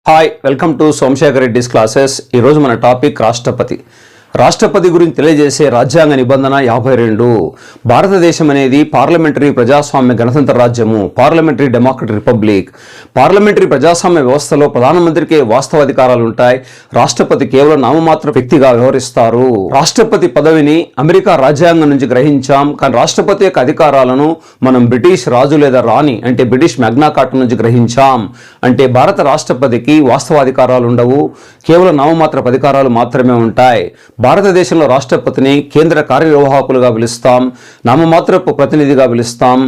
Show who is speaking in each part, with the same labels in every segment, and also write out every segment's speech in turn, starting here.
Speaker 1: Hi welcome to Somashekar Reddy's classes. ఈరోజు మన topic రాష్ట్రపతి గురించి తెలియజేసే రాజ్యాంగ నిబంధన 52. భారతదేశం అనేది పార్లమెంటరీ ప్రజాస్వామ్య గణతంత్ర రాజ్యము, పార్లమెంటరీ డెమోక్రటిక్ రిపబ్లిక్. పార్లమెంటరీ ప్రజాస్వామ్య వ్యవస్థలో ప్రధానమంత్రికి వాస్తవ అధికారాలు ఉంటాయి. రాష్ట్రపతి కేవలం నామమాత్ర వ్యక్తిగా వ్యవహరిస్తారు. రాష్ట్రపతి పదవిని అమెరికా రాజ్యాంగం నుంచి గ్రహించాం, కానీ రాష్ట్రపతి యొక్క అధికారాలను మనం బ్రిటిష్ రాజు లేదా రాణి అంటే బ్రిటిష్ మ్యాగ్నా కార్టా నుంచి గ్రహించాం. అంటే భారత రాష్ట్రపతికి వాస్తవ అధికారాలు ఉండవు, కేవలం నామమాత్ర అధికారాలు మాత్రమే ఉంటాయి. భారతదేశంలో రాష్ట్రపతిని కేంద్ర కార్యనిర్వాహకులుగా పిలుస్తాం, నామమాత్రపు ప్రతినిధిగా పిలుస్తాం,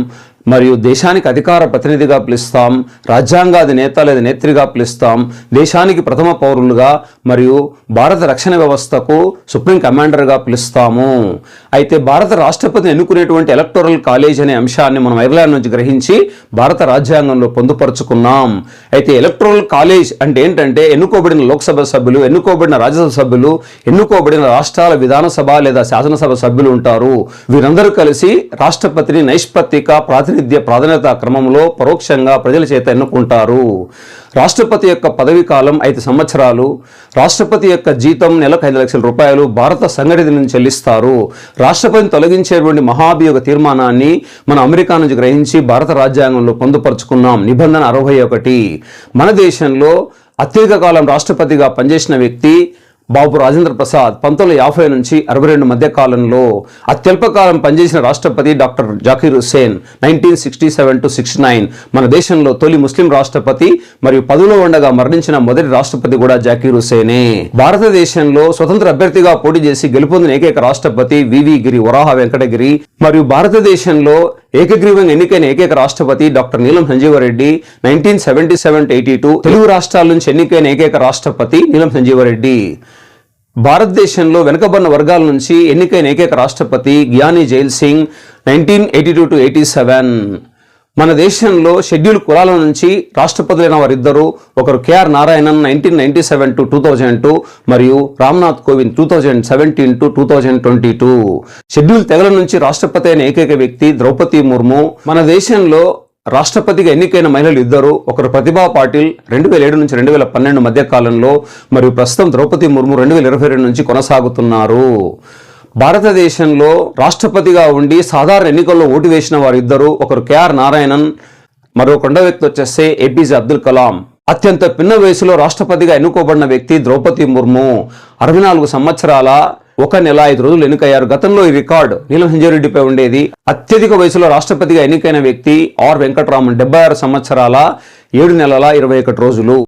Speaker 1: మరియు దేశానికి అధికార ప్రతినిధిగా పిలుస్తాం, రాజ్యాంగాది నేత లేదా నేత్రిగా పిలుస్తాం, దేశానికి ప్రథమ పౌరులుగా మరియు భారత రక్షణ వ్యవస్థకు సుప్రీం కమాండర్గా పిలుస్తాము. అయితే భారత రాష్ట్రపతిని ఎన్నుకునేటువంటి ఎలక్టోరల్ కాలేజ్ అనే అంశాన్ని మనం ఐర్లాండ్ నుంచి గ్రహించి భారత రాజ్యాంగంలో పొందుపరుచుకున్నాం. అయితే ఎలక్టోరల్ కాలేజ్ అంటే ఏంటంటే ఎన్నుకోబడిన లోక్సభ సభ్యులు, ఎన్నుకోబడిన రాజ్యసభ సభ్యులు, ఎన్నుకోబడిన రాష్ట్రాల విధానసభ లేదా శాసనసభ సభ్యులు ఉంటారు. వీరందరూ కలిసి రాష్ట్రపతిని నైష్పత్తిక ప్రాధాన్యత క్రమంలో పరోక్షంగా ప్రజల చేత ఎన్నుకుంటారు. రాష్ట్రపతి యొక్క పదవీ కాలం 5 సంవత్సరాలు. రాష్ట్రపతి యొక్క జీతం నెలకు 5 లక్షల రూపాయలు భారత సంఘటిత నుంచి చెల్లిస్తారు. రాష్ట్రపతిని తొలగించేటువంటి మహాభియోగ తీర్మానాన్ని మనం అమెరికా నుంచి గ్రహించి భారత రాజ్యాంగంలో పొందుపరుచుకున్నాం. నిబంధన 61. మన దేశంలో అత్యధిక కాలం రాష్ట్రపతిగా పనిచేసిన వ్యక్తి బాబు రాజేంద్ర ప్రసాద్ 1950 నుంచి 62 మధ్య కాలంలో. అత్యల్పకాలం పనిచేసిన రాష్ట్రపతి డాక్టర్ జాకీర్ హుస్సేన్ 1967 to 69. మన దేశంలో తొలి ముస్లిం రాష్ట్రపతి మరియు పదవిలో ఉండగా మరణించిన మొదటి రాష్ట్రపతి కూడా జాకీర్ హుస్సేనే. భారతదేశంలో స్వతంత్ర అభ్యర్థిగా పోటీ చేసి గెలుపొందిన ఏకైక రాష్ట్రపతి వివి గిరి, వరాహ వెంకటగిరి. మరియు భారతదేశంలో ఏకగ్రీవంగా ఎన్నికైన ఏకైక రాష్ట్రపతి డాక్టర్ నీలం సంజీవరెడ్డి 1977 to 82. తెలుగు రాష్ట్రాల నుంచి ఎన్నికైన ఏకైక రాష్ట్రపతి నీలం సంజీవరెడ్డి. భారతదేశంలో వెనుకబడిన వర్గాల నుంచి ఎన్నికైన ఏకైక రాష్ట్రపతి జ్ఞాని జైల్ సింగ్ 1982 to 87. మన దేశంలో షెడ్యూల్ కులాల నుంచి రాష్ట్రపతులైన వారిద్దరు, ఒకరు కేఆర్ నారాయణన్ 1997 to 2002 మరియు రామ్నాథ్ కోవింద్ 2017 to 2022. షెడ్యూల్ తెగల నుంచి రాష్ట్రపతి అయిన ఏకైక వ్యక్తి ద్రౌపది ముర్ము. మన దేశంలో రాష్ట్రపతిగా ఎన్నికైన మహిళలు ఇద్దరు, ఒకరు ప్రతిభా పాటిల్ 2007 నుంచి 2012 మధ్య కాలంలో, మరియు ప్రస్తుతం ద్రౌపది ముర్ము 2022 నుంచి కొనసాగుతున్నారు. భారతదేశంలో రాష్ట్రపతిగా ఉండి సాధారణ ఎన్నికల్లో ఓటు వేసిన వారిద్దరు, ఒకరు కేఆర్ నారాయణన్, మరో రెండో వ్యక్తి వచ్చేస్తే ఏపీజే అబ్దుల్ కలాం. అత్యంత పిన్న వయసులో రాష్ట్రపతిగా ఎన్నుకోబడిన వ్యక్తి ద్రౌపది ముర్ము 64 సంవత్సరాల 1 నెల 5 రోజులు ఎన్నికయ్యారు. గతంలో ఈ రికార్డు నీలం సంజీవరెడ్డిపై ఉండేది. అత్యధిక వయసులో రాష్ట్రపతిగా ఎన్నికైన వ్యక్తి ఆర్ వెంకటరామన్ 76 సంవత్సరాల 7 నెలల 21 రోజులు.